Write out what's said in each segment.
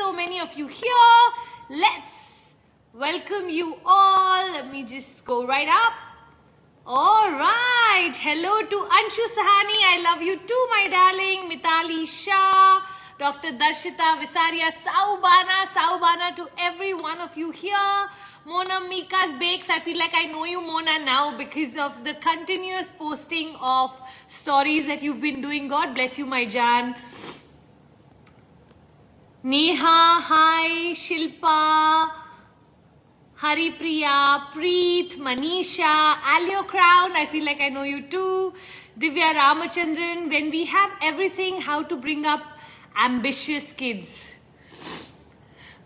so many of you here. Let's welcome you all. Let me just go right up. All right. Hello to Anshu Sahani. I love you too, my darling. Mitali Shah, Dr. Darshita Visaria, Saubana to every one of you here. Mona Mika's Bakes. I feel like I know you, Mona, now because of the continuous posting of stories that you've been doing. God bless you, my Jan. Neha, hi. Shilpa, Haripriya, Preet, Manisha, Alio Crown, I feel like I know you too. Divya Ramachandran, when we have everything, how to bring up ambitious kids?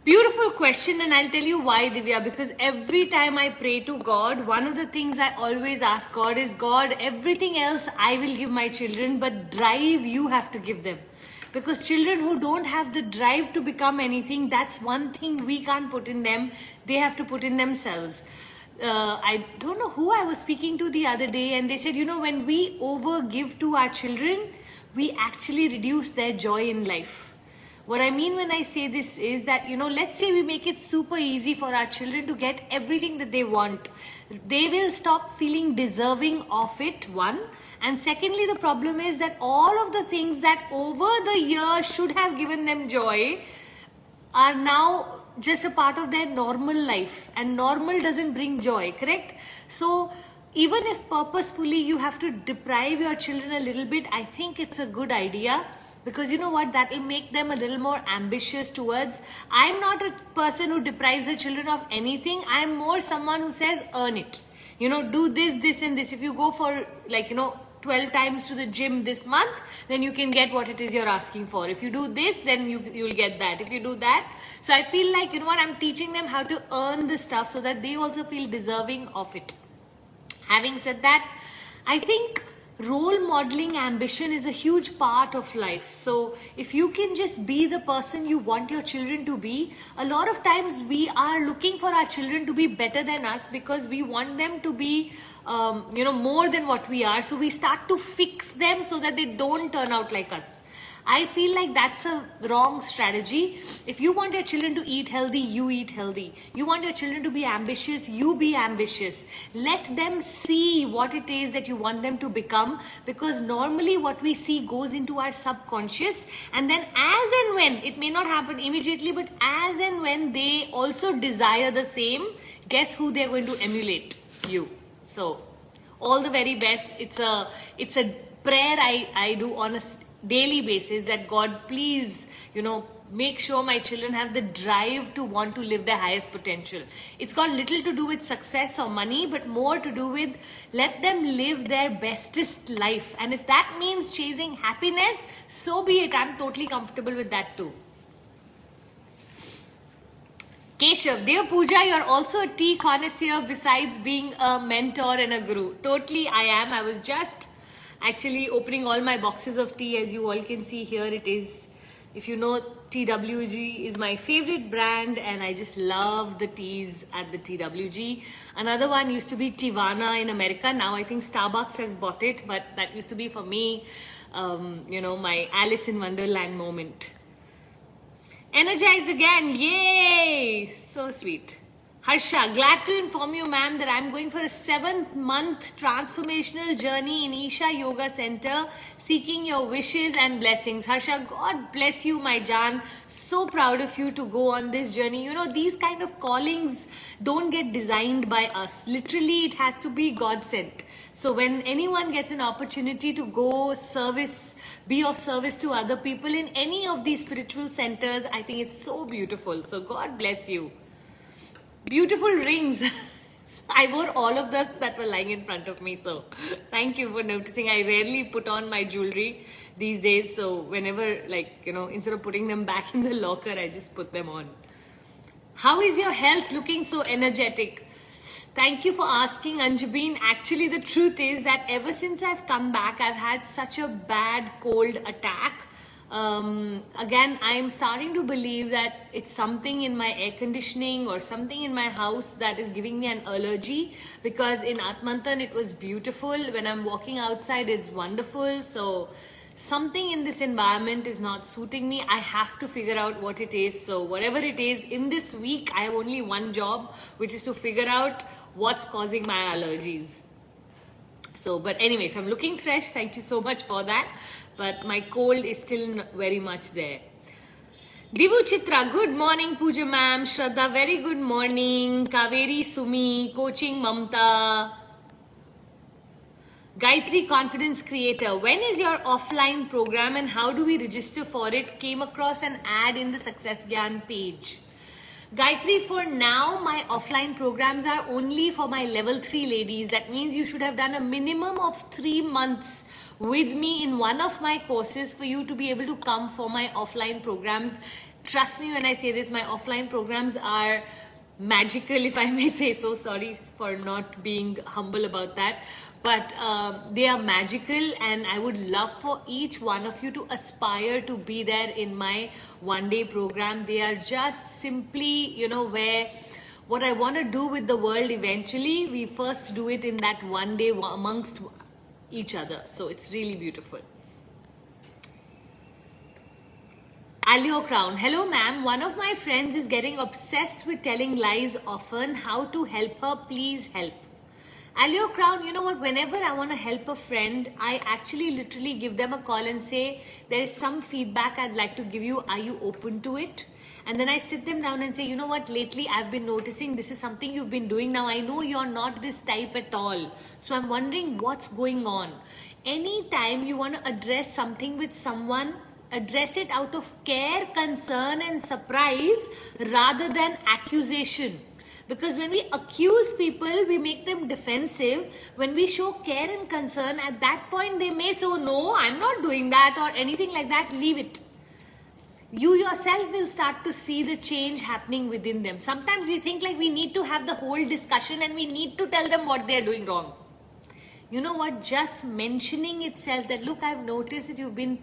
Beautiful question, and I'll tell you why, Divya, because every time I pray to God, one of the things I always ask God is, God, everything else I will give my children, but drive you have to give them. Because children who don't have the drive to become anything, that's one thing we can't put in them. They have to put in themselves. I don't know who I was speaking to the other day, and they said, you know, when we overgive to our children, we actually reduce their joy in life. What I mean when I say this is that, you know, let's say we make it super easy for our children to get everything that they want. They will stop feeling deserving of it, one. And secondly, the problem is that all of the things that over the years should have given them joy are now just a part of their normal life. And normal doesn't bring joy, correct? So even if purposefully you have to deprive your children a little bit, I think it's a good idea. Because you know what, that will make them a little more ambitious towards. I'm not a person who deprives the children of anything. I'm more someone who says, earn it. You know, do this, this and this. If you go for 12 times to the gym this month, then you can get what it is you're asking for. If you do this, then you'll get that. If you do that. So I feel like, you know what, I'm teaching them how to earn the stuff so that they also feel deserving of it. Having said that, I think role modeling ambition is a huge part of life. So if you can just be the person you want your children to be, a lot of times we are looking for our children to be better than us because we want them to be more than what we are. So we start to fix them so that they don't turn out like us. I feel like that's a wrong strategy. If you want your children to eat healthy, you eat healthy. You want your children to be ambitious, you be ambitious. Let them see what it is that you want them to become, because normally what we see goes into our subconscious, and then as and when, it may not happen immediately, but as and when they also desire the same, guess who they're going to emulate? You. So all the very best. It's a prayer I do on a daily basis that God, please, make sure my children have the drive to want to live their highest potential. It's got little to do with success or money, but more to do with let them live their bestest life. And if that means chasing happiness, so be it. I'm totally comfortable with that too. Keshav, dear Puja, you're also a tea connoisseur besides being a mentor and a guru. Totally, I am. I was just actually opening all my boxes of tea. As you all can see here, it is, if you know, TWG is my favorite brand, and I just love the teas at the TWG. Another one used to be Tivana in America. Now I think Starbucks has bought it, but that used to be for me, my Alice in Wonderland moment. Energized again, yay! So sweet. Harsha, glad to inform you, ma'am, that I'm going for a 7-month transformational journey in Isha Yoga Center, seeking your wishes and blessings. Harsha, God bless you, my Jan. So proud of you to go on this journey. You know, these kind of callings don't get designed by us. Literally, it has to be God sent. So when anyone gets an opportunity to go be of service to other people in any of these spiritual centers, I think it's so beautiful. So God bless you. Beautiful rings. I wore all of them that were lying in front of me. So thank you for noticing. I rarely put on my jewelry these days. So whenever, instead of putting them back in the locker, I just put them on. How is your health? Looking so energetic. Thank you for asking, Anjubin. Actually, the truth is that ever since I've come back, I've had such a bad cold attack. Again, I'm starting to believe that it's something in my air conditioning or something in my house that is giving me an allergy, because in Atmantan it was beautiful. When I'm walking outside, it's wonderful. So something in this environment is not suiting me. I have to figure out what it is. So whatever it is, in this week, I have only one job, which is to figure out what's causing my allergies. So, but anyway, if I'm looking fresh, thank you so much for that. But my cold is still very much there. Divu Chitra, good morning, Puja ma'am. Shraddha, very good morning. Kaveri Sumi, coaching Mamta. Gayatri, confidence creator. When is your offline program and how do we register for it? Came across an ad in the Success Gyan page. Gayatri, for now, my offline programs are only for my level 3 ladies. That means you should have done a minimum of 3 months with me in one of my courses for you to be able to come for my offline programs. Trust me when I say this, my offline programs are magical, if I may say so. Sorry for not being humble about that. But they are magical, and I would love for each one of you to aspire to be there in my one-day program. They are just simply, you know, where what I want to do with the world eventually, we first do it in that one day amongst each other. So it's really beautiful. Alio Crown, hello ma'am. One of my friends is getting obsessed with telling lies often. How to help her? Please help. Alio Crown, you know what, whenever I want to help a friend, I actually literally give them a call and say, there is some feedback I'd like to give you. Are you open to it? And then I sit them down and say, you know what, lately I've been noticing this is something you've been doing. Now I know you're not this type at all. So I'm wondering what's going on. Anytime you want to address something with someone, address it out of care, concern and surprise rather than accusation. Because when we accuse people, we make them defensive. When we show care and concern, at that point they may say, no, I'm not doing that or anything like that, leave it. You yourself will start to see the change happening within them. Sometimes we think like we need to have the whole discussion and we need to tell them what they're doing wrong. You know what, just mentioning itself that, look, I've noticed that you've been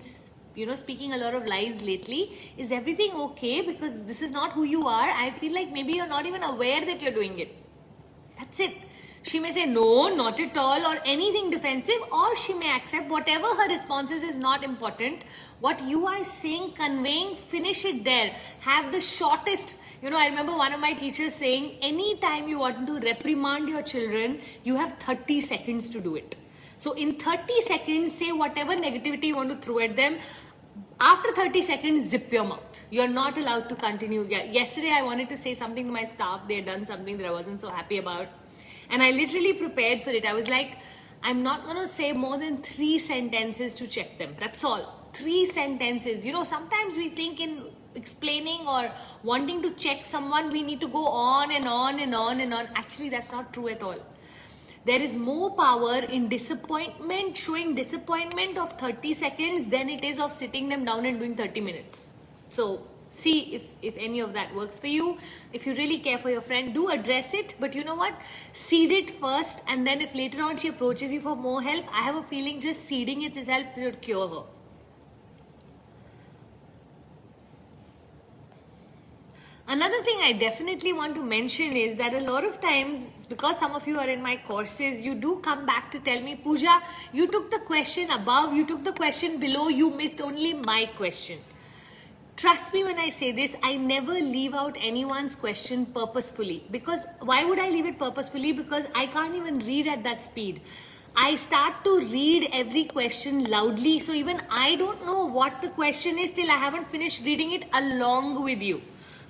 speaking a lot of lies lately. Is everything okay? Because this is not who you are. I feel like maybe you're not even aware that you're doing it. That's it. She may say no, not at all, or anything defensive, or she may accept whatever her responses is not important. What you are saying, conveying, finish it there. Have the shortest. I remember one of my teachers saying, anytime you want to reprimand your children, you have 30 seconds to do it. So in 30 seconds, say whatever negativity you want to throw at them. After 30 seconds, zip your mouth. You're not allowed to continue. Yesterday, I wanted to say something to my staff. They had done something that I wasn't so happy about. And I literally prepared for it. I was like, I'm not going to say more than 3 sentences to check them. That's all. 3 sentences. Sometimes we think in explaining or wanting to check someone, we need to go on and on and on and on. Actually, that's not true at all. There is more power in disappointment, showing disappointment of 30 seconds than it is of sitting them down and doing 30 minutes. So see if any of that works for you. If you really care for your friend, do address it. But you know what? Seed it first, and then if later on she approaches you for more help, I have a feeling just seeding it itself should cure her. Another thing I definitely want to mention is that a lot of times, because some of you are in my courses, you do come back to tell me, Puja, you took the question above, you took the question below, you missed only my question. Trust me when I say this, I never leave out anyone's question purposefully. Because why would I leave it purposefully? Because I can't even read at that speed. I start to read every question loudly, so even I don't know what the question is till I haven't finished reading it along with you.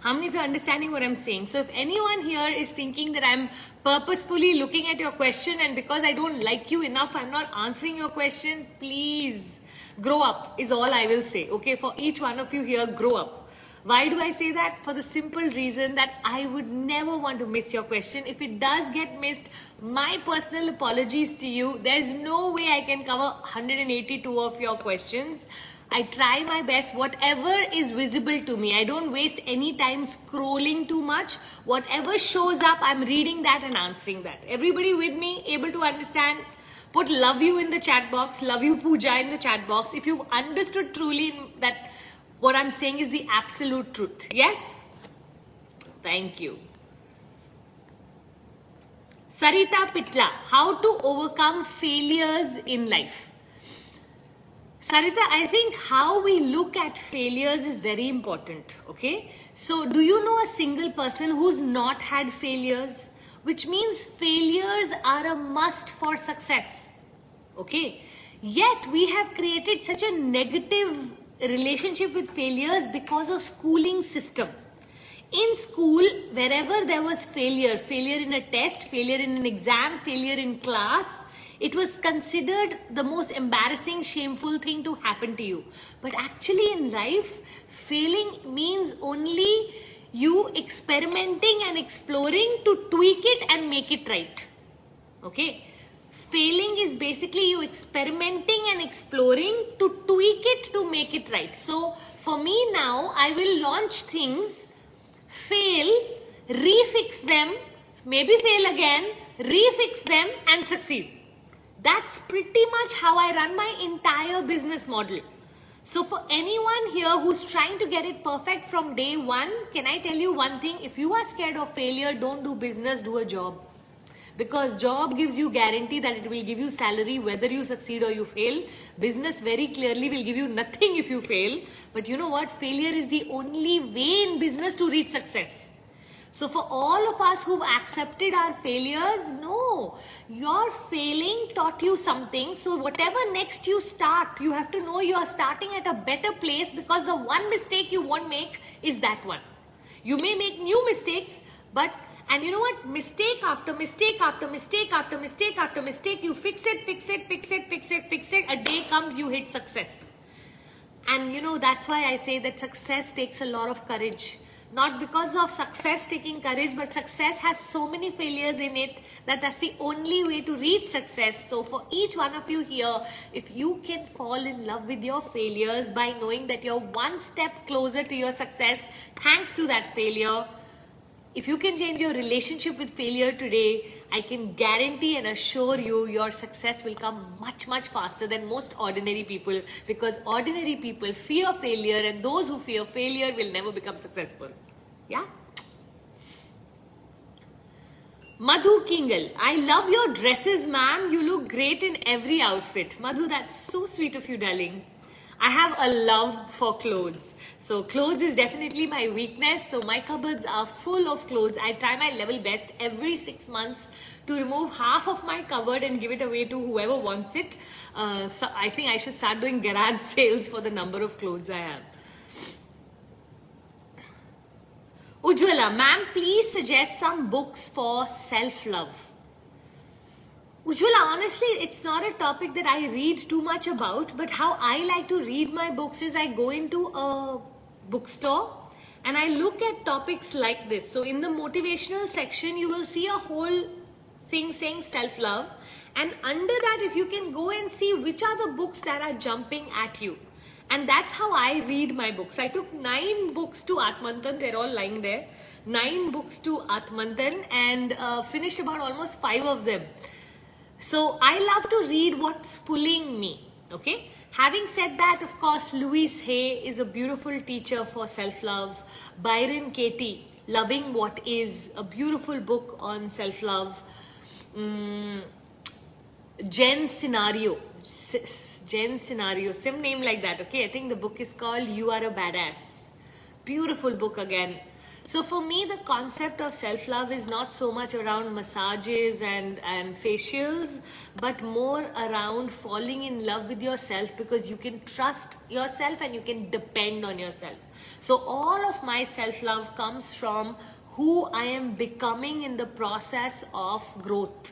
How many of you are understanding what I'm saying? So if anyone here is thinking that I'm purposefully looking at your question and because I don't like you enough, I'm not answering your question, please grow up is all I will say. Okay, for each one of you here, grow up. Why do I say that? For the simple reason that I would never want to miss your question. If it does get missed, my personal apologies to you. There's no way I can cover 182 of your questions. I try my best, whatever is visible to me. I don't waste any time scrolling too much. Whatever shows up, I'm reading that and answering that. Everybody with me, able to understand? Put love you in the chat box, love you Puja in the chat box. If you've understood truly that what I'm saying is the absolute truth. Yes? Thank you. Sarita Pitla, how to overcome failures in life. Sarita, I think how we look at failures is very important, okay? So, do you know a single person who's not had failures? Which means failures are a must for success, okay? Yet, we have created such a negative relationship with failures because of schooling system. In school, wherever there was failure in a test, failure in an exam, failure in class, it was considered the most embarrassing, shameful thing to happen to you. But actually in life, failing means only you experimenting and exploring to tweak it and make it right. Okay? Failing is basically you experimenting and exploring to tweak it to make it right. So for me now, I will launch things, fail, refix them, maybe fail again, refix them and succeed. That's pretty much how I run my entire business model. So for anyone here who's trying to get it perfect from day one, can I tell you one thing? If you are scared of failure, don't do business, do a job. Because job gives you guarantee that it will give you salary whether you succeed or you fail. Business very clearly will give you nothing if you fail. But you know what? Failure is the only way in business to reach success. So for all of us who've accepted our failures, no, your failing taught you something. So whatever next you start, you have to know you are starting at a better place, because the one mistake you won't make is that one. You may make new mistakes, but, and you know what, mistake after mistake after mistake after mistake after mistake, you fix it, fix it, fix it, fix it, fix it, a day comes you hit success. And you know, that's why I say that success takes a lot of courage. Not because of success taking courage, but success has so many failures in it that that's the only way to reach success. So for each one of you here, if you can fall in love with your failures by knowing that you're one step closer to your success thanks to that failure, if you can change your relationship with failure today, I can guarantee and assure you your success will come much, much faster than most ordinary people, because ordinary people fear failure, and those who fear failure will never become successful. Yeah? Madhu Kingal, I love your dresses, ma'am. You look great in every outfit. Madhu, that's so sweet of you, darling. I have a love for clothes. So clothes is definitely my weakness. So my cupboards are full of clothes. I try my level best every 6 months to remove half of my cupboard and give it away to whoever wants it. So I think I should start doing garage sales for the number of clothes I have. Ujjwala, ma'am, please suggest some books for self-love. Ujjwala, honestly, it's not a topic that I read too much about, but how I like to read my books is I go into a bookstore and I look at topics like this. So in the motivational section, you will see a whole thing saying self-love, and under that, if you can go and see which are the books that are jumping at you. And that's how I read my books. I took 9 books to Atmantan, they're all lying there. 9 books to Atmantan and finished about almost 5 of them. So I love to read what's pulling me, okay? Having said that, of course, Louise Hay is a beautiful teacher for self-love. Byron Katie, Loving What Is, a beautiful book on self-love. Jen Scenario, same name like that, okay? I think the book is called You Are a Badass. Beautiful book again. So for me, the concept of self-love is not so much around massages and facials, but more around falling in love with yourself, because you can trust yourself and you can depend on yourself. So all of my self-love comes from who I am becoming in the process of growth.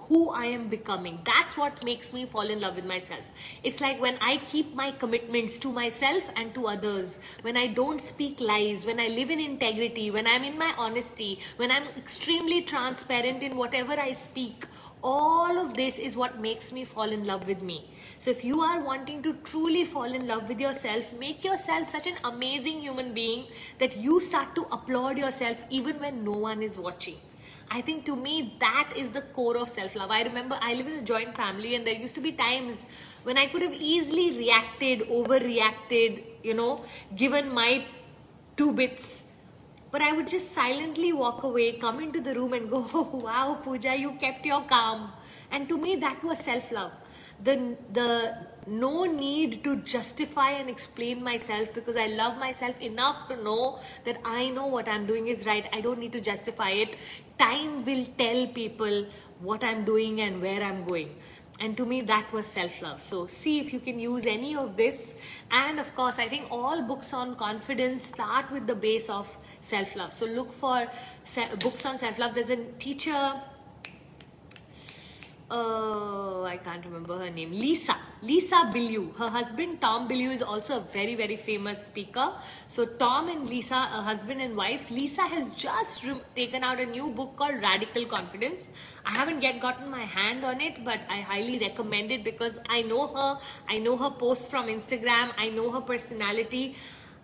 Who I am becoming. That's what makes me fall in love with myself. It's like when I keep my commitments to myself and to others, when I don't speak lies, when I live in integrity, when I'm in my honesty, when I'm extremely transparent in whatever I speak, all of this is what makes me fall in love with me. So if you are wanting to truly fall in love with yourself, make yourself such an amazing human being that you start to applaud yourself even when no one is watching. I think to me, that is the core of self-love. I remember I live in a joint family, and there used to be times when I could have easily reacted, overreacted, you know, given my 2 bits. But I would just silently walk away, come into the room and go, oh, wow, Puja, you kept your calm. And to me, that was self-love. the no need to justify and explain myself, because I love myself enough to know that I know what I'm doing is right. I don't need to justify it. Time will tell people what I'm doing and where I'm going. And to me, that was self-love. So see if you can use any of this. And of course, I think all books on confidence start with the base of self-love. So look for books on self-love. There's a teacher, I can't remember her name, Lisa Bilyeu. Her husband Tom Bilyeu is also a very, very famous speaker. So Tom and Lisa, a husband and wife. Lisa has just taken out a new book called Radical Confidence. I haven't yet gotten my hand on it, but I highly recommend it because I know her posts from Instagram, I know her personality.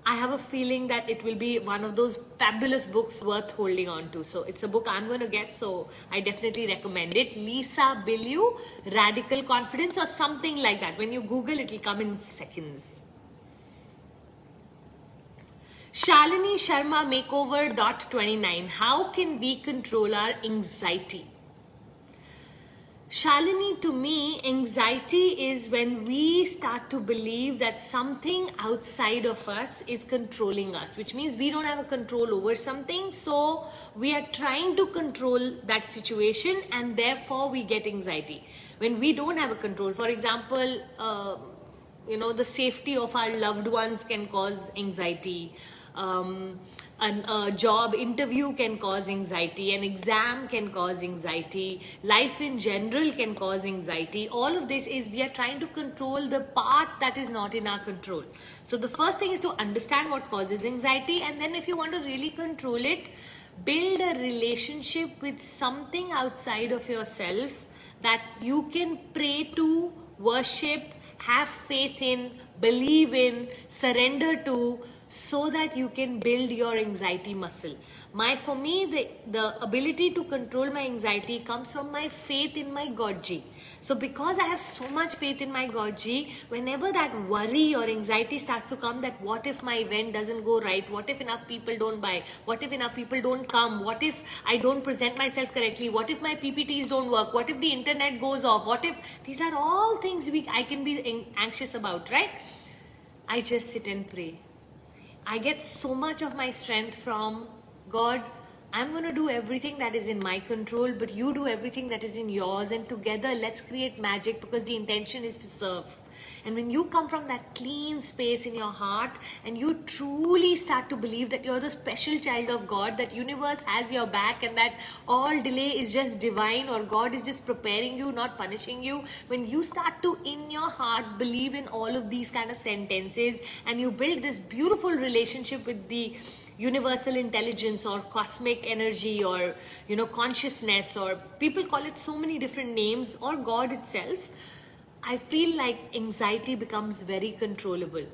I have a feeling that it will be one of those fabulous books worth holding on to. So it's a book I'm going to get, so I definitely recommend it. Lisa Bilyeu, Radical Confidence, or something like that. When you Google, it will come in seconds. Shalini Sharma Makeover .29. How can we control our anxiety? Shalini, to me, anxiety is when we start to believe that something outside of us is controlling us, which means we don't have a control over something. So we are trying to control that situation, and therefore we get anxiety. When we don't have a control, for example, the safety of our loved ones can cause anxiety. A job interview can cause anxiety, an exam can cause anxiety, life in general can cause anxiety. All of this is we are trying to control the part that is not in our control. So the first thing is to understand what causes anxiety, and then if you want to really control it, build a relationship with something outside of yourself that you can pray to, worship, have faith in, believe in, surrender to, so that you can build your anxiety muscle. For me, the ability to control my anxiety comes from my faith in my Godji. So because I have so much faith in my Godji, whenever that worry or anxiety starts to come, that what if my event doesn't go right? What if enough people don't buy? What if enough people don't come? What if I don't present myself correctly? What if my PPTs don't work? What if the internet goes off? What if... These are all things I can be anxious about, right? I just sit and pray. I get so much of my strength from God. I'm going to do everything that is in my control, but you do everything that is in yours, and together let's create magic, because the intention is to serve. And when you come from that clean space in your heart and you truly start to believe that you're the special child of God, that universe has your back, and that all delay is just divine, or God is just preparing you, not punishing you, when you start to in your heart believe in all of these kind of sentences, and you build this beautiful relationship with the universal intelligence or cosmic energy, or consciousness, or people call it so many different names, or God itself, I feel like anxiety becomes very controllable.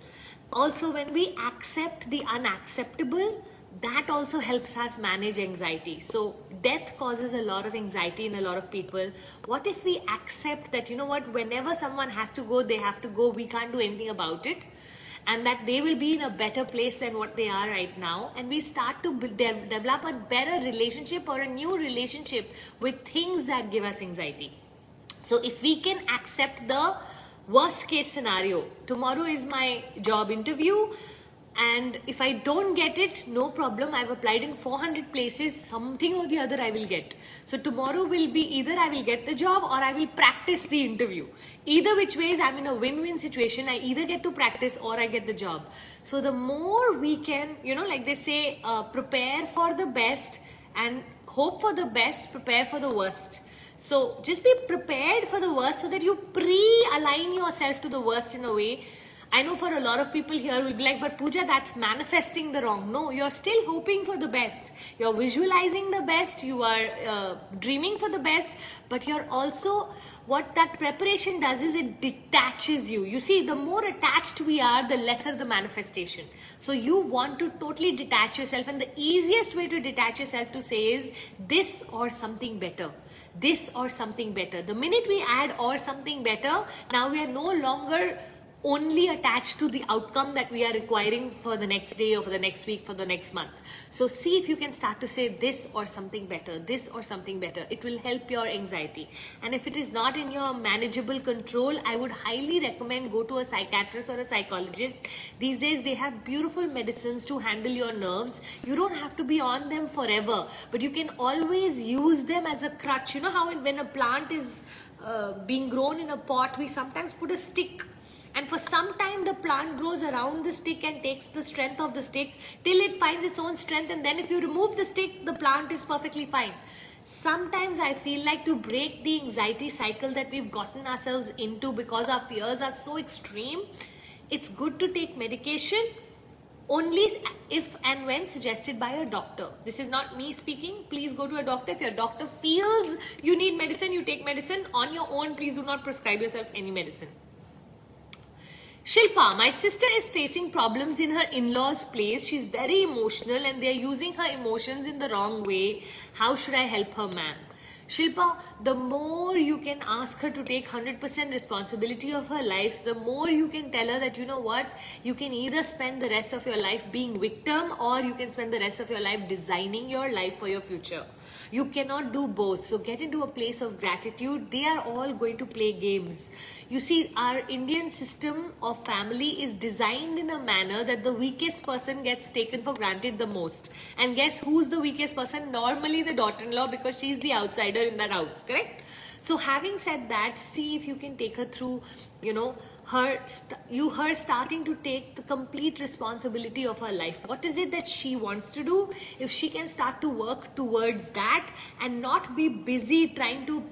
Also, when we accept the unacceptable, that also helps us manage anxiety. So death causes a lot of anxiety in a lot of people. What if we accept that, whenever someone has to go, they have to go, we can't do anything about it, and that they will be in a better place than what they are right now, and we start to develop a better relationship or a new relationship with things that give us anxiety. So if we can accept the worst case scenario, tomorrow is my job interview, and if I don't get it, no problem, I've applied in 400 places, something or the other I will get. So tomorrow will be either I will get the job or I will practice the interview. Either which ways, I'm in a win-win situation. I either get to practice or I get the job. So the more we can, like they say, prepare for the best and hope for the best, prepare for the worst. So just be prepared for the worst so that you pre-align yourself to the worst in a way. I know for a lot of people here will be like, but Puja, that's manifesting the wrong. No, you're still hoping for the best. You're visualizing the best. You are dreaming for the best. But you're also, what that preparation does is it detaches you. You see, the more attached we are, the lesser the manifestation. So you want to totally detach yourself. And the easiest way to detach yourself to say is this or something better. This or something better. The minute we add or something better, now we are no longer only attached to the outcome that we are requiring for the next day or for the next week, for the next month. So see if you can start to say this or something better, this or something better. It will help your anxiety. And if it is not in your manageable control, I would highly recommend go to a psychiatrist or a psychologist. These days they have beautiful medicines to handle your nerves. You don't have to be on them forever, but you can always use them as a crutch. You know how when a plant is being grown in a pot, we sometimes put a stick, and for some time the plant grows around the stick and takes the strength of the stick till it finds its own strength, and then if you remove the stick, the plant is perfectly fine. Sometimes I feel like to break the anxiety cycle that we've gotten ourselves into because our fears are so extreme, it's good to take medication only if and when suggested by a doctor. This is not me speaking. Please go to a doctor. If your doctor feels you need medicine, you take medicine. On your own, please do not prescribe yourself any medicine. Shilpa, my sister is facing problems in her in-laws' place. She's very emotional and they're using her emotions in the wrong way. How should I help her, ma'am? Shilpa, the more you can ask her to take 100% responsibility of her life, the more you can tell her that, you know what, you can either spend the rest of your life being victim or you can spend the rest of your life designing your life for your future. You cannot do both. So get into a place of gratitude. They are all going to play games. You see, our Indian system of family is designed in a manner that the weakest person gets taken for granted the most. And guess who's the weakest person? Normally the daughter-in-law, because she's the outsider in that house, correct? So having said that, see if you can take her through, her starting to take the complete responsibility of her life. What is it that she wants to do? If she can start to work towards that and not be busy trying to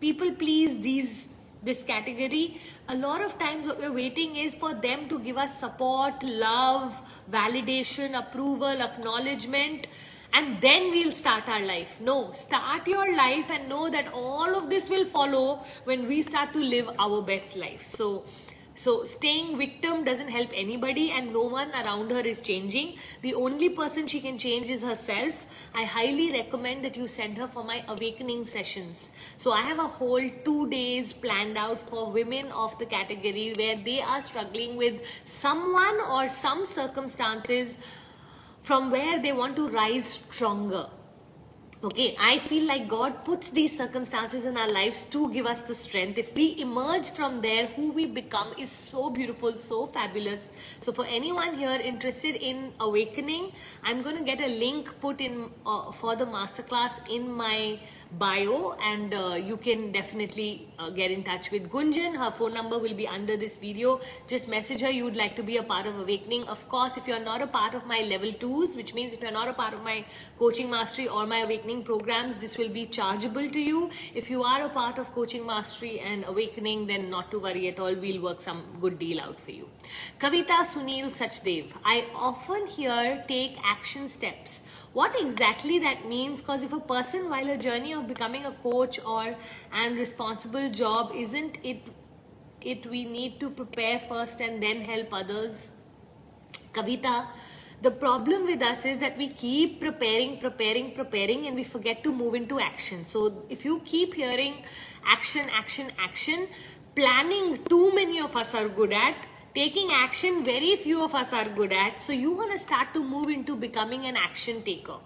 people please this category, a lot of times what we're waiting is for them to give us support, love, validation, approval, acknowledgement, and then we'll start our life. No, start your life and know that all of this will follow when we start to live our best life. So staying victim doesn't help anybody and no one around her is changing. The only person she can change is herself. I highly recommend that you send her for my awakening sessions. So I have a whole 2 days planned out for women of the category where they are struggling with someone or some circumstances from where they want to rise stronger. Okay, I feel like God puts these circumstances in our lives to give us the strength. If we emerge from there, who we become is so beautiful, so fabulous. So for anyone here interested in awakening, I'm going to get a link put in for the masterclass in my bio, and you can definitely get in touch with Gunjan. Her phone number will be under this video. Just message her you would like to be a part of awakening. Of course, if you're not a part of my level 2s, which means if you're not a part of my coaching mastery or my awakening programs, this will be chargeable to you. If you are a part of coaching mastery and awakening, then not to worry at all, we'll work some good deal out for you. Kavita Sunil Sachdev, I often hear take action steps. What exactly that means? Because if a person, while a journey of becoming a coach and responsible job, isn't it we need to prepare first and then help others? Kavita, the problem with us is that we keep preparing and we forget to move into action. So if you keep hearing action, planning too many of us are good at, taking action very few of us are good at. So you want to start to move into becoming an action taker.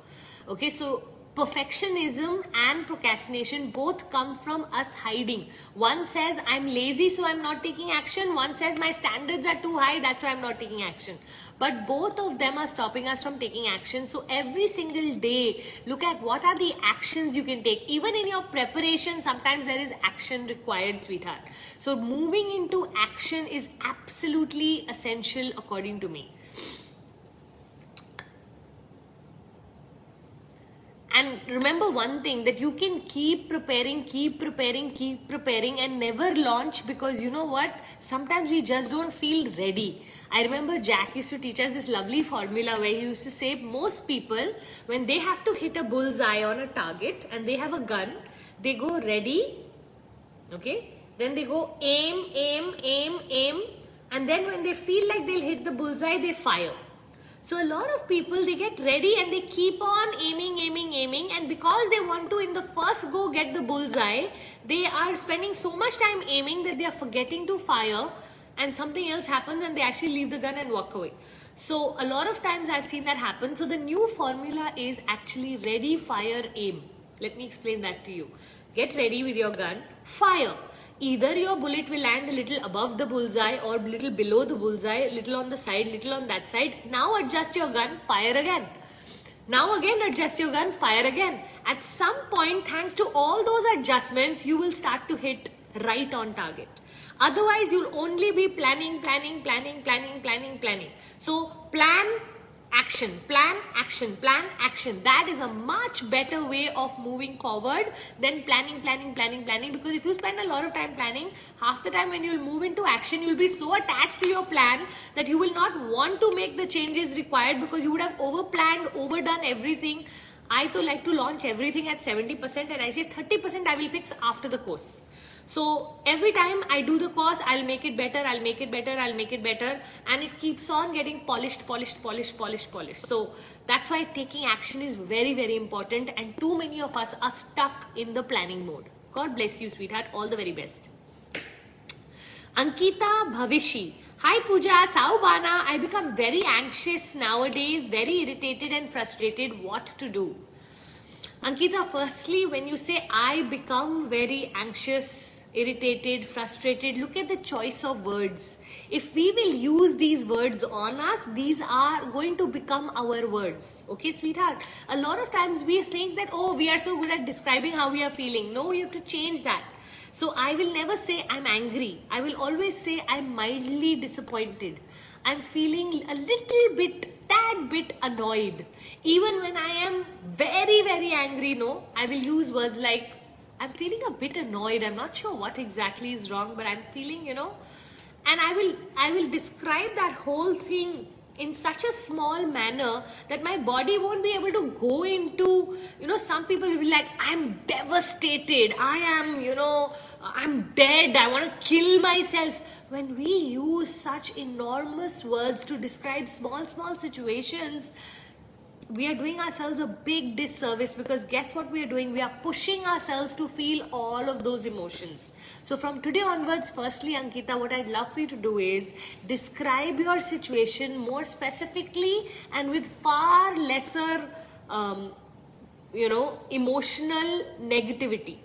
Okay, so perfectionism and procrastination both come from us hiding. One says I'm lazy so I'm not taking action. One says my standards are too high, that's why I'm not taking action. But both of them are stopping us from taking action. So every single day, look at what are the actions you can take. Even in your preparation, sometimes there is action required, sweetheart. So moving into action is absolutely essential according to me. And remember one thing, that you can keep preparing and never launch, because you know what? Sometimes we just don't feel ready. I remember Jack used to teach us this lovely formula where he used to say most people, when they have to hit a bullseye on a target and they have a gun, they go ready, okay? Then they go aim, and then when they feel like they'll hit the bullseye, they fire. So a lot of people, they get ready and they keep on aiming, and because they want to in the first go get the bullseye, they are spending so much time aiming that they are forgetting to fire, and something else happens and they actually leave the gun and walk away. So a lot of times I've seen that happen. So the new formula is actually ready, fire, aim. Let me explain that to you. Get ready with your gun, fire. Either your bullet will land a little above the bullseye or a little below the bullseye, little on the side, little on that side. Now adjust your gun, fire again. Now again adjust your gun, fire again. At some point, thanks to all those adjustments, you will start to hit right on target. Otherwise, you'll only be planning. So plan, action, plan, action, plan, action. That is a much better way of moving forward than planning. Because if you spend a lot of time planning, half the time when you'll move into action, you'll be so attached to your plan that you will not want to make the changes required because you would have overplanned, overdone everything. I like to launch everything at 70% and I say 30% I will fix after the course. So every time I do the course, I'll make it better, and it keeps on getting polished. So that's why taking action is very, very important, and too many of us are stuck in the planning mode. God bless you, sweetheart. All the very best. Ankita Bhavishi. Hi Puja, Saubana. I become very anxious nowadays, very irritated and frustrated. What to do? Ankita, firstly, when you say I become very anxious, irritated, frustrated, look at the choice of words. If we will use these words on us, these are going to become our words. Okay, sweetheart? A lot of times we think that, oh, we are so good at describing how we are feeling. No, you have to change that. So I will never say I'm angry. I will always say I'm mildly disappointed. I'm feeling a little bit, tad bit annoyed. Even when I am very, very angry, no, I will use words like, I'm feeling a bit annoyed. I'm not sure what exactly is wrong, but I'm feeling, and I will describe that whole thing in such a small manner that my body won't be able to go into, some people will be like, I'm devastated. I am, I'm dead. I want to kill myself. When we use such enormous words to describe small situations, we are doing ourselves a big disservice, because guess what we are doing? We are pushing ourselves to feel all of those emotions. So from today onwards, firstly, Ankita, what I'd love for you to do is describe your situation more specifically and with far lesser, emotional negativity.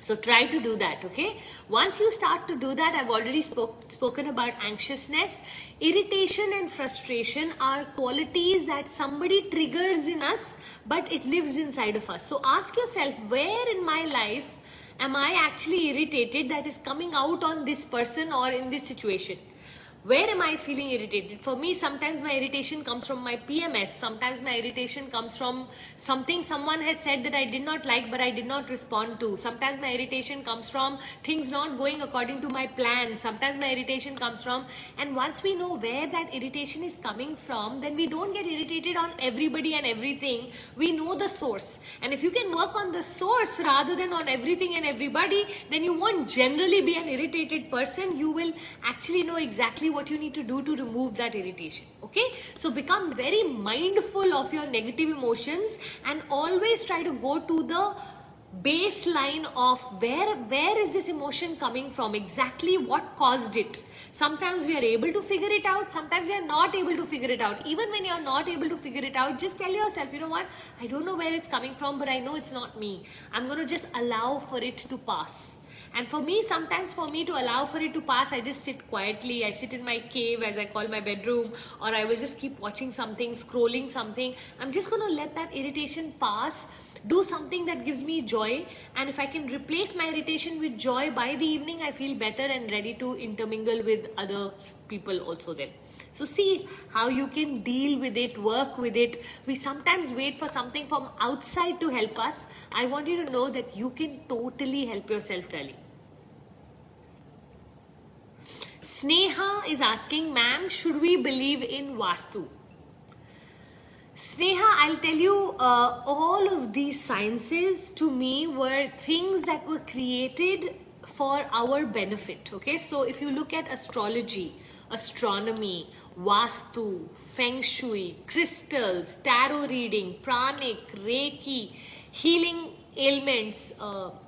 So try to do that, okay? Once you start to do that, I've already spoken about anxiousness. Irritation and frustration are qualities that somebody triggers in us, but it lives inside of us. So ask yourself, where in my life am I actually irritated that is coming out on this person or in this situation? Where am I feeling irritated? For me, sometimes my irritation comes from my PMS. Sometimes my irritation comes from something someone has said that I did not like but I did not respond to. Sometimes my irritation comes from things not going according to my plan. Sometimes my irritation comes from, and once we know where that irritation is coming from, then we don't get irritated on everybody and everything. We know the source. And if you can work on the source rather than on everything and everybody, then you won't generally be an irritated person. You will actually know exactly what you need to do to remove that irritation. Okay, so become very mindful of your negative emotions and always try to go to the baseline of where is this emotion coming from, exactly what caused it. Sometimes we are able to figure it out, sometimes we are not able to figure it out. Even when you are not able to figure it out, just tell yourself, you know what, I don't know where it's coming from, but I know it's not me. I'm going to just allow for it to pass. And for me, sometimes for me to allow for it to pass, I just sit quietly. I sit in my cave, as I call my bedroom, or I will just keep watching something, scrolling something. I'm just going to let that irritation pass, do something that gives me joy. And if I can replace my irritation with joy, by the evening, I feel better and ready to intermingle with other people also then. So see how you can deal with it, work with it. We sometimes wait for something from outside to help us. I want you to know that you can totally help yourself, darling. Sneha is asking, ma'am, should we believe in Vastu? Sneha, I'll tell you, all of these sciences to me were things that were created for our benefit. Okay, so if you look at astrology, astronomy, Vastu, Feng Shui, crystals, tarot reading, pranic, Reiki, healing ailments,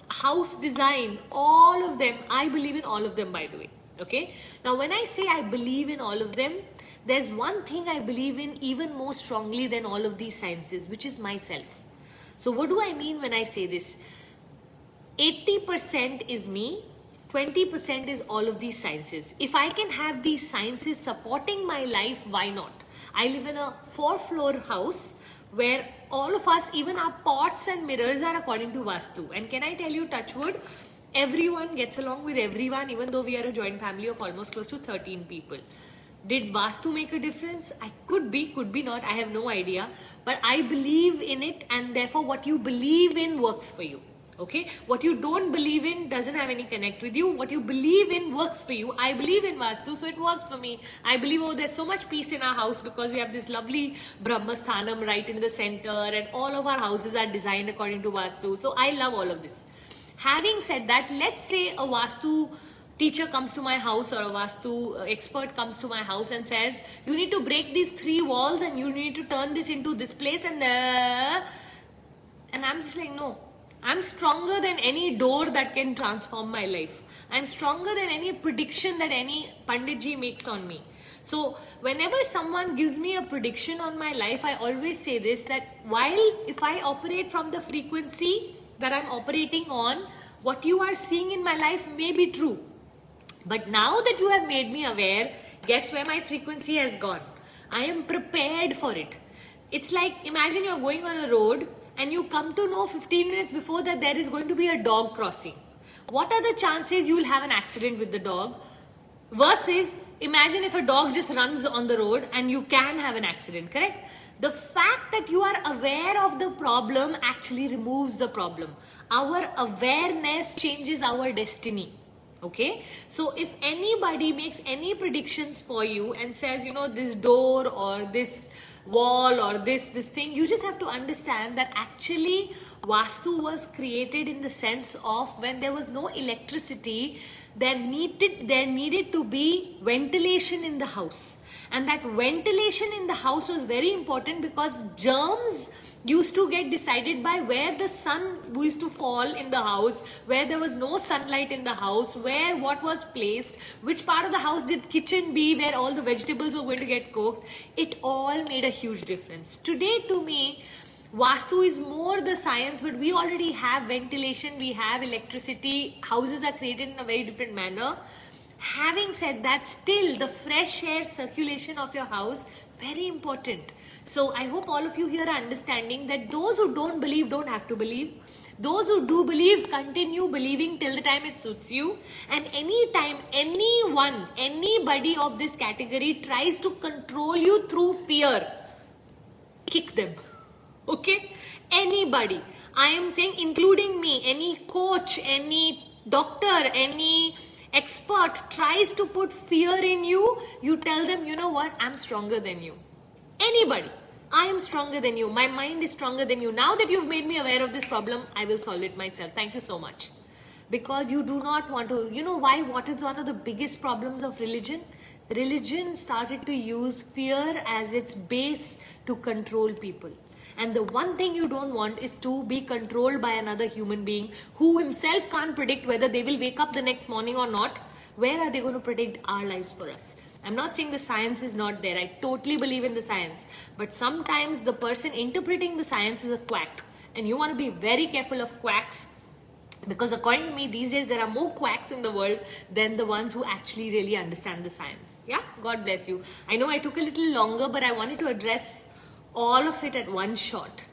house design, all of them, I believe in all of them, by the way. Okay. Now, when I say I believe in all of them, there's one thing I believe in even more strongly than all of these sciences, which is myself. So what do I mean when I say this? 80% is me, 20% is all of these sciences. If I can have these sciences supporting my life, why not? I live in a 4-floor house where all of us, even our pots and mirrors are according to Vastu. And can I tell you, touch wood, everyone gets along with everyone, even though we are a joint family of almost close to 13 people. Did Vastu make a difference? I could be not, I have no idea. But I believe in it, and therefore what you believe in works for you. Okay, what you don't believe in doesn't have any connect with you. What you believe in works for you. I believe in Vastu, so it works for me. I believe, oh, there's so much peace in our house because we have this lovely Brahmasthanam right in the center, and all of our houses are designed according to Vastu. So I love all of this. Having said that, let's say a Vastu teacher comes to my house, or a Vastu expert comes to my house and says, you need to break these 3 walls and you need to turn this into this place, and I'm just like, no. I'm stronger than any door that can transform my life. I'm stronger than any prediction that any Panditji makes on me. So whenever someone gives me a prediction on my life, I always say this, that while if I operate from the frequency that I'm operating on, what you are seeing in my life may be true. But now that you have made me aware, guess where my frequency has gone? I am prepared for it. It's like, imagine you're going on a road and you come to know 15 minutes before that there is going to be a dog crossing. What are the chances you will have an accident with the dog? Versus, imagine if a dog just runs on the road and you can have an accident, correct? The fact that you are aware of the problem actually removes the problem. Our awareness changes our destiny. Okay, so if anybody makes any predictions for you and says, you know, this door or this wall or this thing, you just have to understand that actually Vastu was created in the sense of when there was no electricity, there needed to be ventilation in the house. And that ventilation in the house was very important because germs used to get decided by where the sun used to fall in the house, where there was no sunlight in the house, where what was placed, which part of the house did kitchen be, where all the vegetables were going to get cooked. It all made a huge difference. Today, to me, Vastu is more the science, but we already have ventilation, we have electricity, houses are created in a very different manner. Having said that, still the fresh air circulation of your house, very important. So I hope all of you here are understanding that those who don't believe don't have to believe. Those who do believe, continue believing till the time it suits you. And anytime anybody of this category tries to control you through fear, kick them. Okay? Anybody. I am saying including me, any coach, any doctor, any expert tries to put fear in you, you tell them, you know what, I'm stronger than you. Anybody, I am stronger than you. My mind is stronger than you. Now that you've made me aware of this problem, I will solve it myself. Thank you so much. Because you do not want to, you know why, what is one of the biggest problems of religion? Religion started to use fear as its base to control people. And the one thing you don't want is to be controlled by another human being who himself can't predict whether they will wake up the next morning or not. Where are they going to predict our lives for us? I'm not saying the science is not there. I totally believe in the science. But sometimes the person interpreting the science is a quack. And you want to be very careful of quacks. Because according to me, these days there are more quacks in the world than the ones who actually really understand the science. Yeah, God bless you. I know I took a little longer, but I wanted to address all of it at one shot.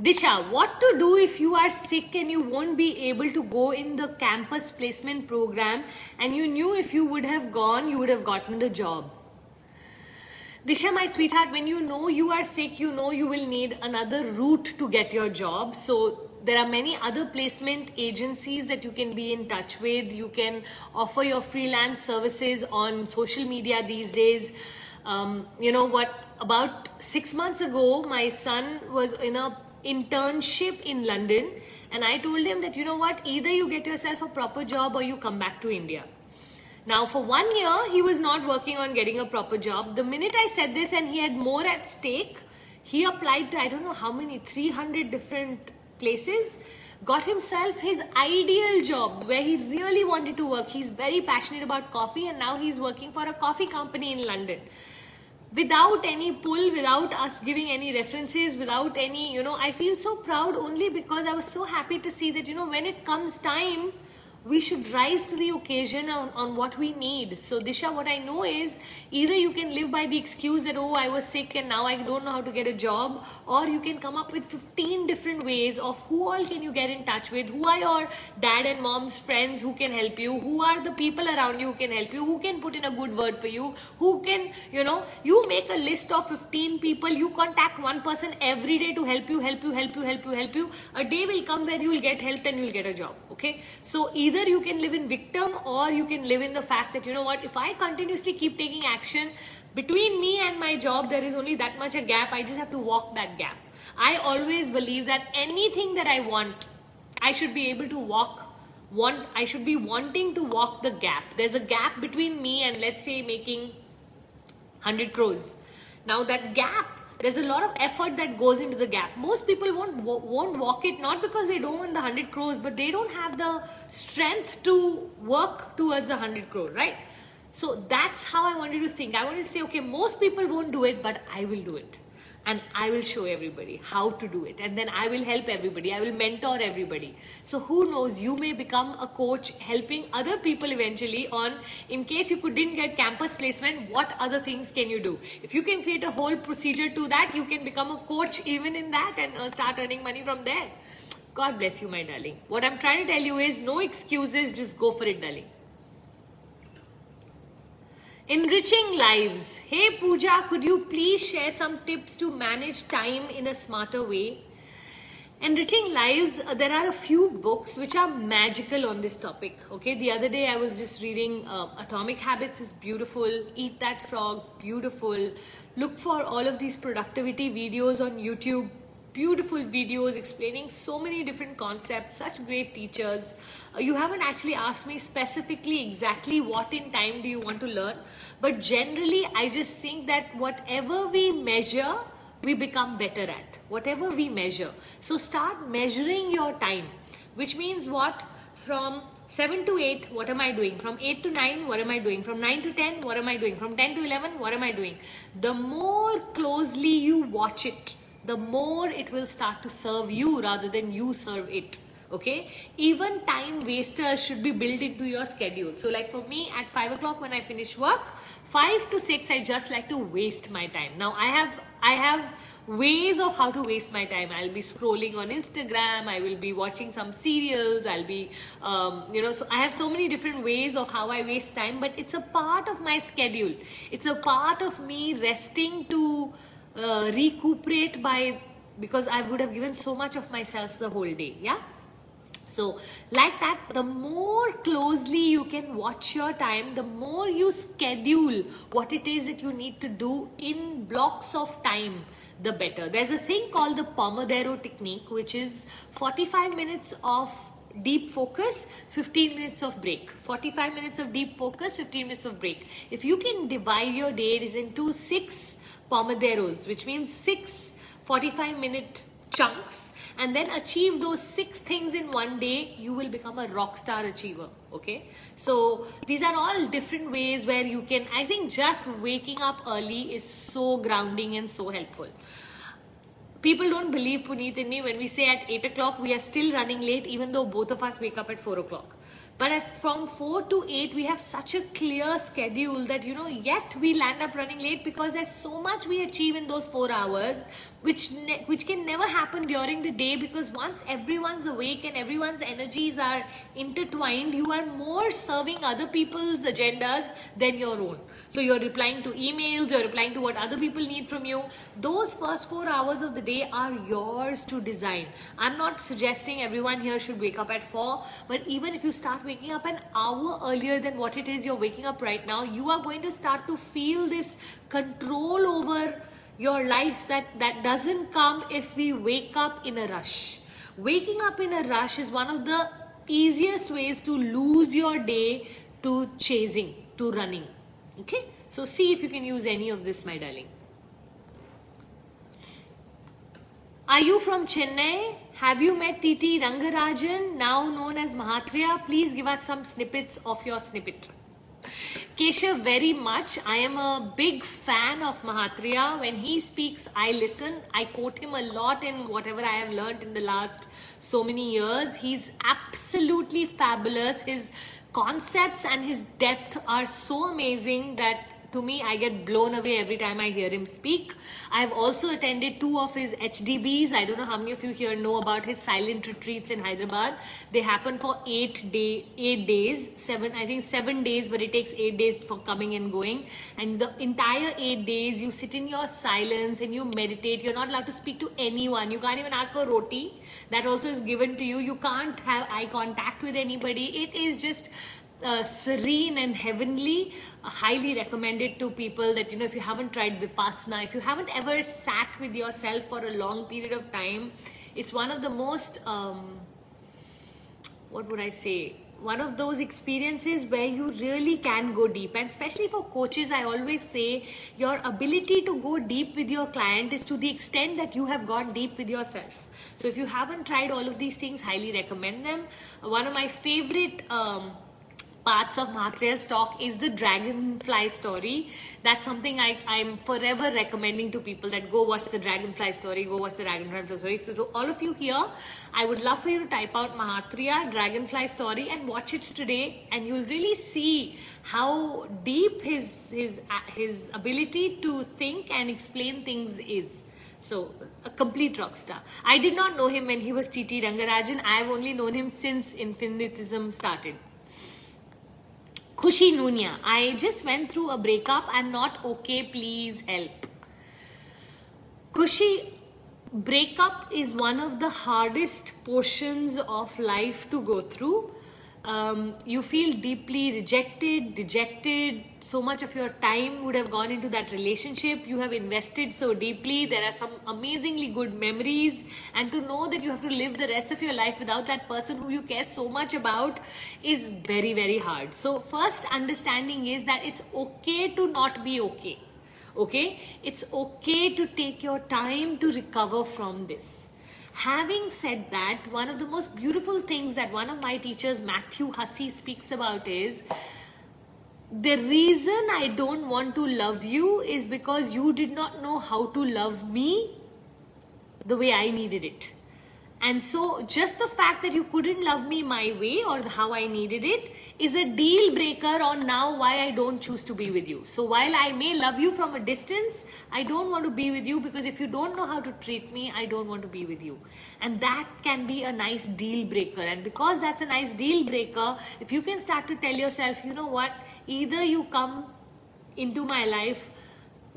Disha, what to do if you are sick and you won't be able to go in the campus placement program and you knew if you would have gone, you would have gotten the job? Disha, my sweetheart, when you know you are sick, you know you will need another route to get your job. So there are many other placement agencies that you can be in touch with. You can offer your freelance services on social media these days. You know what, about 6 months ago, my son was in a internship in London and I told him that, you know what, either you get yourself a proper job or you come back to India. Now for 1 year, he was not working on getting a proper job. The minute I said this and he had more at stake, He applied to, I don't know how many, 300 different places, got himself his ideal job where he really wanted to work. He's very passionate about coffee, and now he's working for a coffee company in London. Without any pull, without us giving any references, without any, I feel so proud only because I was so happy to see that, when it comes time, we should rise to the occasion on what we need. So Disha, what I know is either you can live by the excuse that, oh, I was sick and now I don't know how to get a job, or you can come up with 15 different ways of who all can you get in touch with, who are your dad and mom's friends who can help you, who are the people around you who can help you, who can put in a good word for you, who can, you make a list of 15 people, you contact one person every day to help you. A day will come where you will get help and you will get a job, okay? So either you can live in victim, or you can live in the fact that, if I continuously keep taking action, between me and my job, there is only that much a gap. I just have to walk that gap. I always believe that anything that I want, I should be able to I should be wanting to walk the gap. There's a gap between me and, let's say, making 100 crores. Now that gap, there's a lot of effort that goes into the gap. Most people won't walk it, not because they don't want the 100 crores, but they don't have the strength to work towards the 100 crore, right? So that's how I wanted to think. I wanted to say, okay, most people won't do it, but I will do it. And I will show everybody how to do it. And then I will help everybody. I will mentor everybody. So who knows, you may become a coach helping other people eventually on, in case you didn't get campus placement, what other things can you do? If you can create a whole procedure to that, you can become a coach even in that and start earning money from there. God bless you, my darling. What I'm trying to tell you is no excuses, just go for it, darling. Enriching lives. Hey Puja, could you please share some tips to manage time in a smarter way? Enriching lives, there are a few books which are magical on this topic. Okay, the other day I was just reading Atomic Habits is beautiful, Eat That Frog, beautiful. Look for all of these productivity videos on YouTube. Beautiful videos explaining so many different concepts, such great teachers. You haven't actually asked me specifically exactly what in time do you want to learn, but generally I just think that whatever we measure, we become better at. Whatever we measure. So start measuring your time, which means what? From 7 to 8, what am I doing? From 8 to 9, what am I doing? From 9 to 10, what am I doing? From 10 to 11, what am I doing? The more closely you watch it, the more it will start to serve you rather than you serve it. Okay, even time wasters should be built into your schedule. So like for me, at 5 o'clock when I finish work, 5 to 6 I just like to waste my time. Now I have ways of how to waste my time. I'll be scrolling on Instagram, I will be watching some serials, I'll be so I have so many different ways of how I waste time, but it's a part of my schedule. It's a part of me resting to recuperate because I would have given so much of myself the whole day. Yeah, so like that, the more closely you can watch your time, the more you schedule what it is that you need to do in blocks of time, the better. There's a thing called the Pomodoro technique, which is 45 minutes of deep focus, 15 minutes of break. 45 minutes of deep focus, 15 minutes of break. If you can divide your days into 6 Pomodoros, which means 6 45-minute chunks, and then achieve those 6 things in one day, you will become a rock star achiever. Okay, so these are all different ways where you can, I think just waking up early is so grounding and so helpful. People don't believe, Puneet, in me when we say at 8 o'clock we are still running late, even though both of us wake up at 4 o'clock. But from 4 to 8, we have such a clear schedule that, yet we land up running late because there's so much we achieve in those 4 hours, which can never happen during the day, because once everyone's awake and everyone's energies are intertwined, you are more serving other people's agendas than your own. So you're replying to emails, you're replying to what other people need from you. Those first 4 hours of the day are yours to design. I'm not suggesting everyone here should wake up at 4, but even if you start waking up an hour earlier than what it is you're waking up right now, you are going to start to feel this control over your life that doesn't come if we wake up in a rush. Waking up in a rush is one of the easiest ways to lose your day to chasing, to running. Okay, so see if you can use any of this, my darling. Are you from Chennai? Have you met TT Rangarajan, now known as Mahatria? Please give us some snippets of your snippet. Keshav, very much. I am a big fan of Mahatria. When he speaks, I listen. I quote him a lot in whatever I have learned in the last so many years. He's absolutely fabulous. His concepts and his depth are so amazing that to me, I get blown away every time I hear him speak. I've also attended 2 of his HDBs. I don't know how many of you here know about his silent retreats in Hyderabad. They happen for 8 days, 7 days, but it takes 8 days for coming and going. And the entire 8 days, you sit in your silence and you meditate. You're not allowed to speak to anyone. You can't even ask for roti. That also is given to you. You can't have eye contact with anybody. It is just serene and heavenly. Highly recommended to people that, if you haven't tried Vipassana, if you haven't ever sat with yourself for a long period of time, it's one of the most, one of those experiences where you really can go deep. And especially for coaches, I always say your ability to go deep with your client is to the extent that you have gone deep with yourself. So if you haven't tried all of these things, highly recommend them. One of my favorite parts of Mahatria's talk is the dragonfly story. That's something I'm forever recommending to people, that go watch the dragonfly story, So to all of you here, I would love for you to type out Mahatria dragonfly story and watch it today, and you'll really see how deep his ability to think and explain things is. So, a complete rock star. I did not know him when he was TT Rangarajan. I have only known him since Infinitism started. Khushi Nunia, I just went through a breakup. I'm not okay. Please help. Khushi, breakup is one of the hardest portions of life to go through. You feel deeply rejected, dejected. So much of your time would have gone into that relationship. You have invested so deeply. There are some amazingly good memories. And to know that you have to live the rest of your life without that person who you care so much about is very, very hard. So first understanding is that it's okay to not be okay. Okay? It's okay to take your time to recover from this. Having said that, one of the most beautiful things that one of my teachers, Matthew Hussey, speaks about is, the reason I don't want to love you is because you did not know how to love me the way I needed it. And so just the fact that you couldn't love me my way or how I needed it is a deal breaker on now why I don't choose to be with you. So while I may love you from a distance, I don't want to be with you because if you don't know how to treat me, I don't want to be with you. And that can be a nice deal breaker. And because that's a nice deal breaker, if you can start to tell yourself, you know what, either you come into my life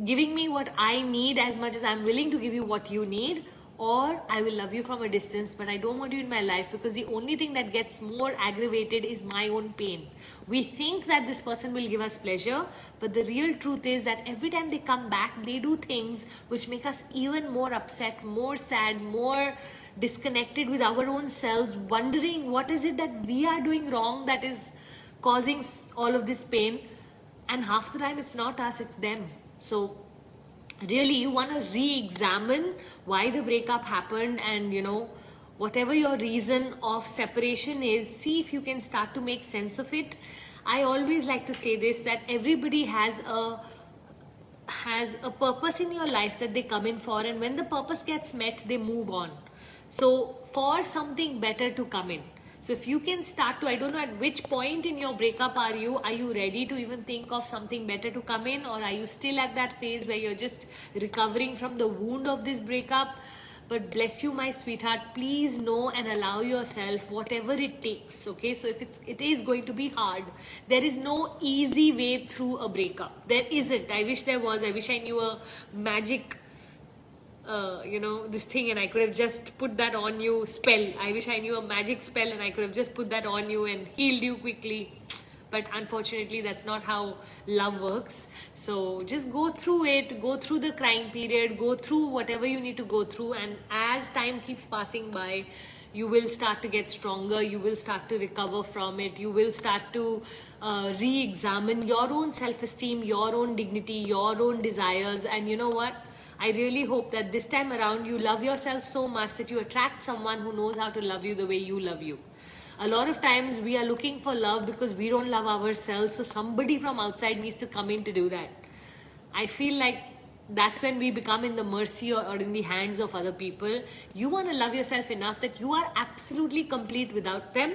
giving me what I need as much as I'm willing to give you what you need, or I will love you from a distance, but I don't want you in my life because the only thing that gets more aggravated is my own pain. We think that this person will give us pleasure, but the real truth is that every time they come back, they do things which make us even more upset, more sad, more disconnected with our own selves, wondering what is it that we are doing wrong that is causing all of this pain. And half the time it's not us, it's them. So really, you want to re-examine why the breakup happened, and whatever your reason of separation is, see if you can start to make sense of it. I always like to say this, that everybody has a purpose in your life that they come in for, and when the purpose gets met, they move on. So for something better to come in. So if you can start to, I don't know at which point in your breakup are you ready to even think of something better to come in, or are you still at that phase where you're just recovering from the wound of this breakup? But bless you, my sweetheart, please know and allow yourself whatever it takes, okay? So if it is going to be hard, there is no easy way through a breakup. There isn't. I wish there was. I wish I knew a magic this thing and I could have just put that on you spell. I wish I knew a magic spell and I could have just put that on you and healed you quickly. But unfortunately, that's not how love works. So just go through it, go through the crying period, go through whatever you need to go through. And as time keeps passing by, you will start to get stronger. You will start to recover from it. You will start to re-examine your own self-esteem, your own dignity, your own desires. And you know what? I really hope that this time around you love yourself so much that you attract someone who knows how to love you the way you love you. A lot of times we are looking for love because we don't love ourselves, so somebody from outside needs to come in to do that. I feel like that's when we become in the mercy or in the hands of other people. You want to love yourself enough that you are absolutely complete without them.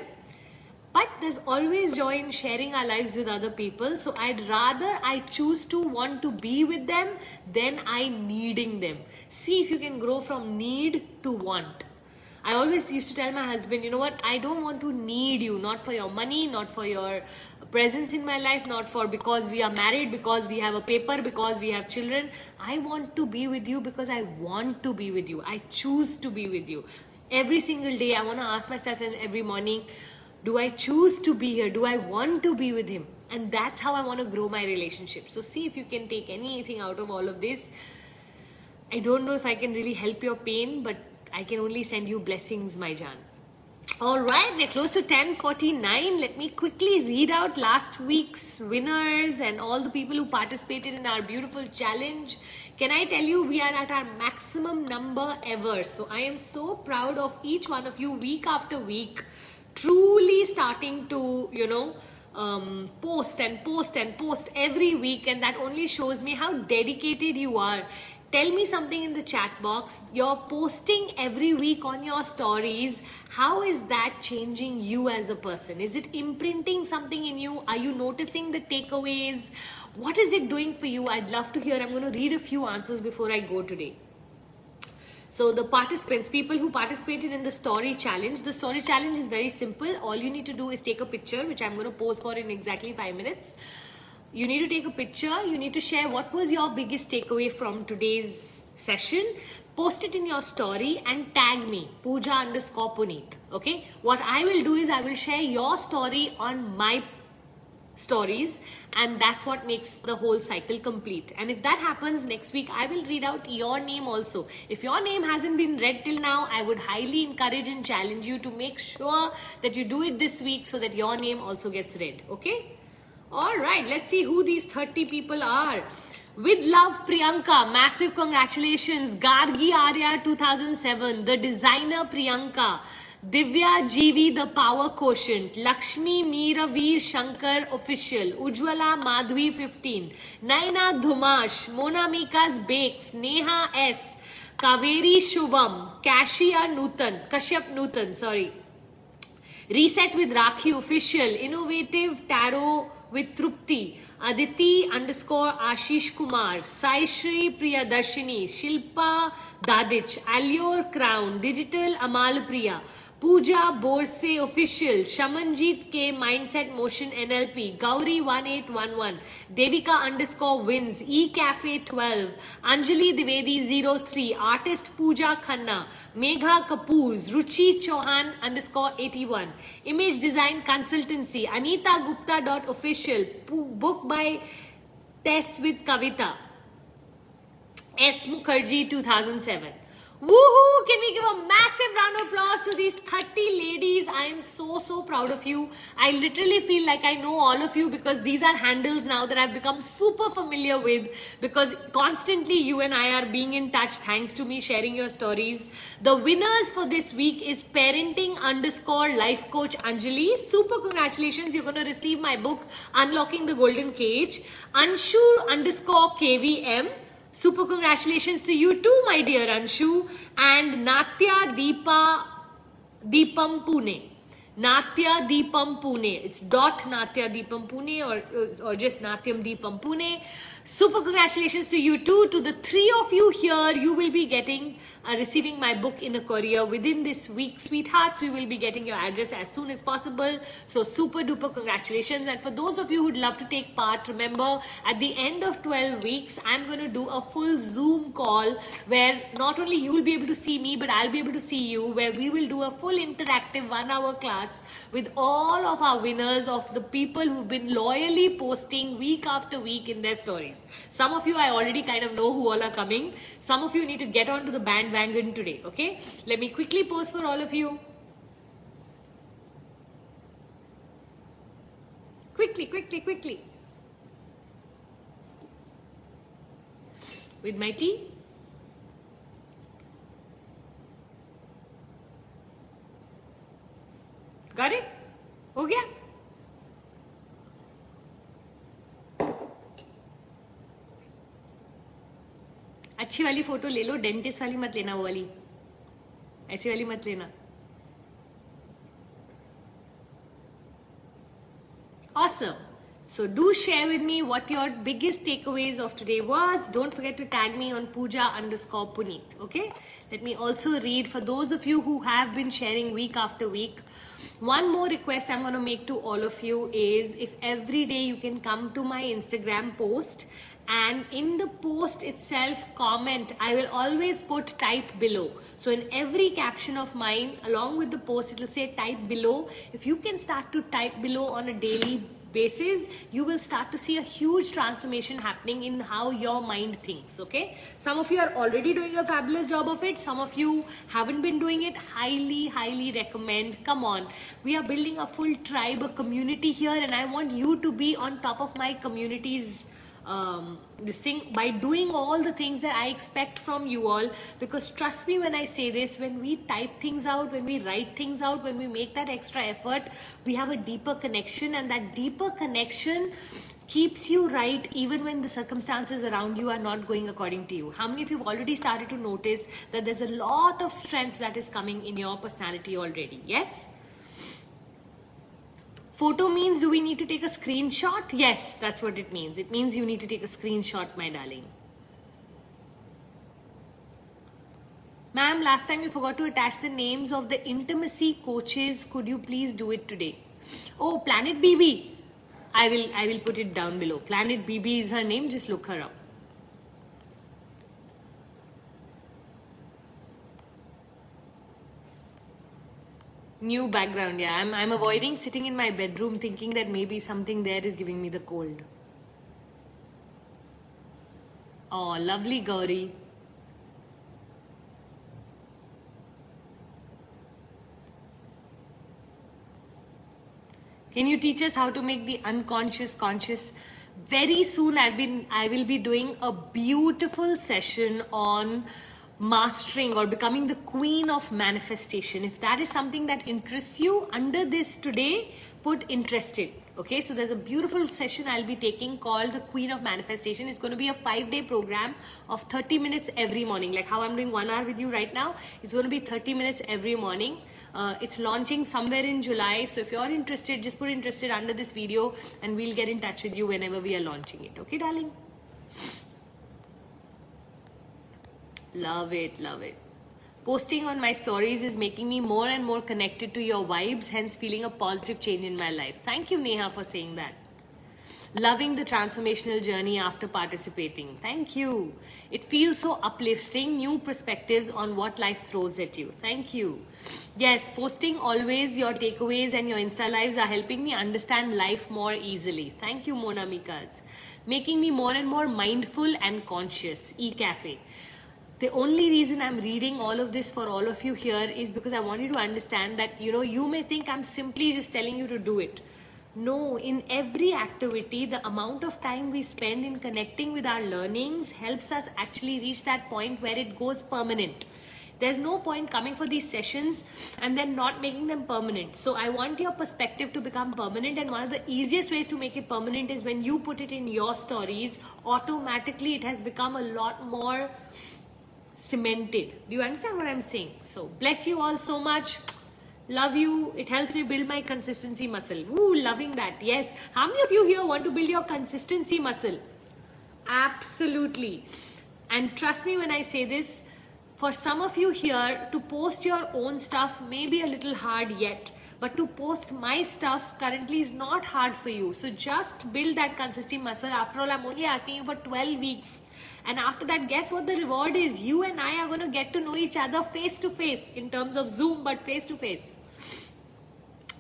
But there's always joy in sharing our lives with other people. So I choose to want to be with them than I needing them. See if you can grow from need to want. I always used to tell my husband, you know what, I don't want to need you, not for your money, not for your presence in my life, not for because we are married, because we have a paper, because we have children. I want to be with you because I want to be with you. I choose to be with you. Every single day, I want to ask myself every morning, do I choose to be here? Do I want to be with him? And that's how I want to grow my relationship. So see if you can take anything out of all of this. I don't know if I can really help your pain, but I can only send you blessings, my Jan. All right, we're close to 10:49. Let me quickly read out last week's winners and all the people who participated in our beautiful challenge. Can I tell you, we are at our maximum number ever. So I am so proud of each one of you week after week, truly starting to, post every week. And that only shows me how dedicated you are. Tell me something in the chat box. You're posting every week on your stories. How is that changing you as a person? Is it imprinting something in you? Are you noticing the takeaways? What is it doing for you? I'd love to hear. I'm going to read a few answers before I go today. So the participants, people who participated in the story challenge is very simple. All you need to do is take a picture, which I'm going to pose for in exactly 5 minutes. You need to take a picture. You need to share what was your biggest takeaway from today's session. Post it in your story and tag me, Puja_Puneet. Okay. What I will do is I will share your story on my stories, and that's what makes the whole cycle complete. And if that happens next week, I will read out your name also. If your name hasn't been read till now, I would highly encourage and challenge you to make sure that you do it this week so that your name also gets read. Okay. All right, let's see who these 30 people are. With love, Priyanka, massive congratulations. Gargi Arya 2007, the designer Priyanka. Divya GV, the power quotient. Lakshmi Meera Veer Shankar official. Ujwala Madhvi 15. Naina Dhumash. Monamika's Bakes. Neha S. Kaveri Shubham. Kashyap Nutan, sorry. Reset with Rakhi official. Innovative Tarot with Trupti, Aditi_Ashish Kumar, Sai Shri Priyadarshini, Shilpa Dadich, Allure Crown, Digital Amal Priya, Puja Borse Official, Shamanjit K Mindset Motion NLP, Gauri 1811, Devika_wins, eCafe 12, Anjali Divedi 03, Artist Puja QnA, Megha Kapoors, Ruchi Chauhan _81, Image Design Consultancy, Anita Gupta.official, book by Tess with Kavita, S. Mukherjee 2007. Woohoo! Can we give a massive round of applause to these 30 ladies? I am so proud of you. I literally feel like I know all of you because these are handles now that I've become super familiar with, because constantly you and I are being in touch thanks to me sharing your stories. The winners for this week is parenting_life coach Anjali. Super congratulations. You're going to receive my book, Unlocking the Golden Cage. Anshu_KVM. Super congratulations to you too, my dear Anshu. And Natya Deepam Pune. Natya Deepam Pune. It's .Natya Deepam Pune or just Natyam Deepam Pune. Super congratulations to you too. To the 3 of you here, you will be getting receiving my book in a courier within this week. Sweethearts, we will be getting your address as soon as possible. So super duper congratulations. And for those of you who'd love to take part, remember at the end of 12 weeks, I'm going to do a full Zoom call where not only you will be able to see me, but I'll be able to see you, where we will do a full interactive 1-hour class with all of our winners, of the people who've been loyally posting week after week in their stories. Some of you I already kind of know who all are coming. Some of you need to get onto the bandwagon today. Okay, let me quickly post for all of you. Quickly with my tea. अच्छी वाली photo ले लो, dentist वाली मत लेना, वो वाली, ऐसी वाली मत लेना. Awesome. So do share with me what your biggest takeaways of today was. Don't forget to tag me on Puja_Puneet. Okay. Let me also read for those of you who have been sharing week after week. One more request I'm going to make to all of you is if every day you can come to my Instagram post and in the post itself comment, I will always put type below. So in every caption of mine along with the post, it will say type below. If you can start to type below on a daily basis, you will start to see a huge transformation happening in how your mind thinks. Okay, some of you are already doing a fabulous job of it, some of you haven't been doing it. Highly recommend. Come on, we are building a full tribe, a community here, and I want you to be on top of my community's this thing by doing all the things that I expect from you all, because trust me when I say this, when we type things out, when we write things out, when we make that extra effort, we have a deeper connection, and that deeper connection keeps you right even when the circumstances around you are not going according to you. How many of you have already started to notice that there's a lot of strength that is coming in your personality already? Yes? Photo means, do we need to take a screenshot? Yes, that's what it means. It means you need to take a screenshot, my darling. Ma'am, last time you forgot to attach the names of the intimacy coaches. Could you please do it today? Oh, Planet BB. I will put it down below. Planet BB is her name. Just look her up. New background, yeah. I'm avoiding sitting in my bedroom thinking that maybe something there is giving me the cold. Oh, lovely Gauri. Can you teach us how to make the unconscious conscious? Very soon I will be doing a beautiful session on mastering or becoming the queen of manifestation. If that is something that interests you, under this today, put interested. Okay, so there's a beautiful session I'll be taking called the Queen of Manifestation. It's going to be a 5-day program of 30 minutes every morning. Like how I'm doing 1 hour with you right now, it's going to be 30 minutes every morning. It's launching somewhere in July. So if you're interested, just put interested under this video and we'll get in touch with you whenever we are launching it. Okay, darling? Love it, love it. Posting on my stories is making me more and more connected to your vibes, hence feeling a positive change in my life. Thank you, Neha, for saying that. Loving the transformational journey after participating. Thank you. It feels so uplifting, new perspectives on what life throws at you. Thank you. Yes, posting always your takeaways and your Insta lives are helping me understand life more easily. Thank you, Mona Mikas. Making me more and more mindful and conscious. E-Cafe. The only reason I'm reading all of this for all of you here is because I want you to understand that, you may think I'm simply just telling you to do it. No, in every activity, the amount of time we spend in connecting with our learnings helps us actually reach that point where it goes permanent. There's no point coming for these sessions and then not making them permanent. So I want your perspective to become permanent, and one of the easiest ways to make it permanent is when you put it in your stories, automatically it has become a lot more cemented. Do you understand what I'm saying? So bless you all so much. Love you. It helps me build my consistency muscle. Ooh, loving that. Yes. How many of you here want to build your consistency muscle? Absolutely. And trust me when I say this, for some of you here, to post your own stuff may be a little hard yet. But to post my stuff currently is not hard for you. So just build that consistency muscle. After all, I'm only asking you for 12 weeks. And after that, guess what the reward is? You and I are going to get to know each other face to face, in terms of Zoom, but face to face.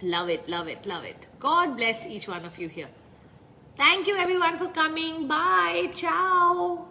Love it, love it, love it. God bless each one of you here. Thank you everyone for coming. Bye. Ciao.